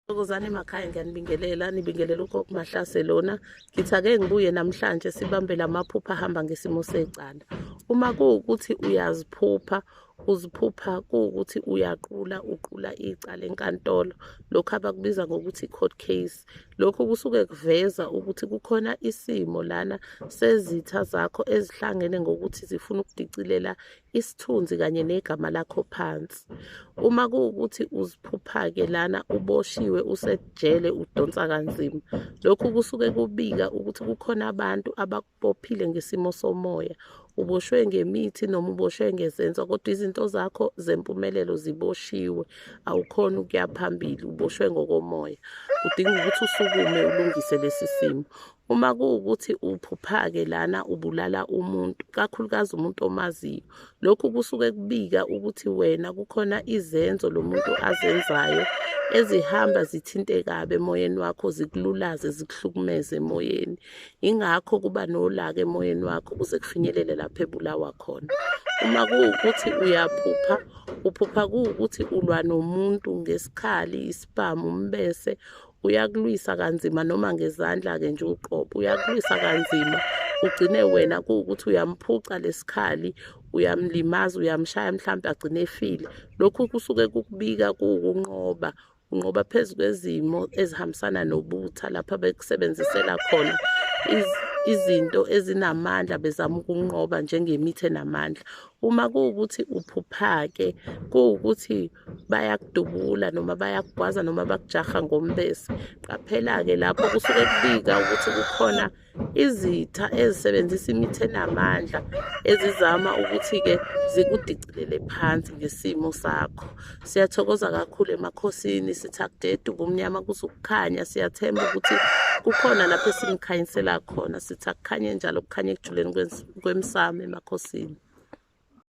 Thokozani emakhaya ngiyanibingelela nibingelela ugogo Mahlase lona. Ngithi ake ngibuye namhlanje sibambe lamaphupha ahamba ngesimo secala. Uma kuwukuthi uyaziphupha, uziphupha kuwukuthi uqula icala enkantolo, lokhu abakubiza ngokuthi court case. Lokhu kusuke kuveza ukuthi kukhona isimo lana sezitha zakho ezihlangene ngokuthi zifuna ukudicilela isithunzi kanye negama lakho phansi. Uma kuwukuthi uziphupha-ke lana uboshiwe usejele udonsa kanzima, lokhu kusuke kubika ukuthi kukhona abantu abakubophile ngesimo somoya. Uboshwe ngemithi noma uboshwe ngezenzo, kodwa izinto zakho zempumelelo ziboshiwe, awukhona ukuya phambili, uboshwe ngokomoya. Udinga ukuthi usukume ulungise lesi simo. Uma kuwukuthi uphupha-ke lana ubulala umuntu, kakhulukazi umuntu omaziyo, lokhu kusuke kubika ukuthi wena kukhona izenzo lo muntu azenzayo ezihamba zithinte kabi emoyeni wakho, zikululaze, zikuhlukumeze emoyeni. Ingakho kuba nolaka emoyeni wakho ukuze kufinyelele lapho ebulawa khona. Uma kuwukuthi uyaphupha, uphupha kuwukuthi ulwa nomuntu ngesikhali, isipamu, umbese, uyakulwisa kanzima noma ngezandla-ke nje uqobo, uyakulwisa kanzima, ugcine wena kuwukuthi uyamphuca lesikhali, uyamlimaza, uyamshaya mhlampe agcine efile. Lokhu kusuke kukubika kuwukunqoba, unqoba phezu kwezimo ezihambisana nobutha lapha bekusebenzisela khona izinto ezinamandla bezama ukunqoba njengemithi enamandla. Uma kuwukuthi uphupha-ke kuwukuthi bayakudubula noma bayakugwaza noma bakujaha ngombese, qaphela-ke lapho kusuke kubika ukuthi kukhona izitha ezisebenzisa imithi enamandla ezizama ukuthi-ke zikudicilele phansi ngesimo sakho. Siyathokoza kakhulu emakhosini, sithi akudede ubumnyama kuze ukukhanya. Siyathemba ukuthi kukhona lapho esimkhanyisela khona, sithi akukhanye njalo kukhanye ekujuleni kwemsamo emakhosini.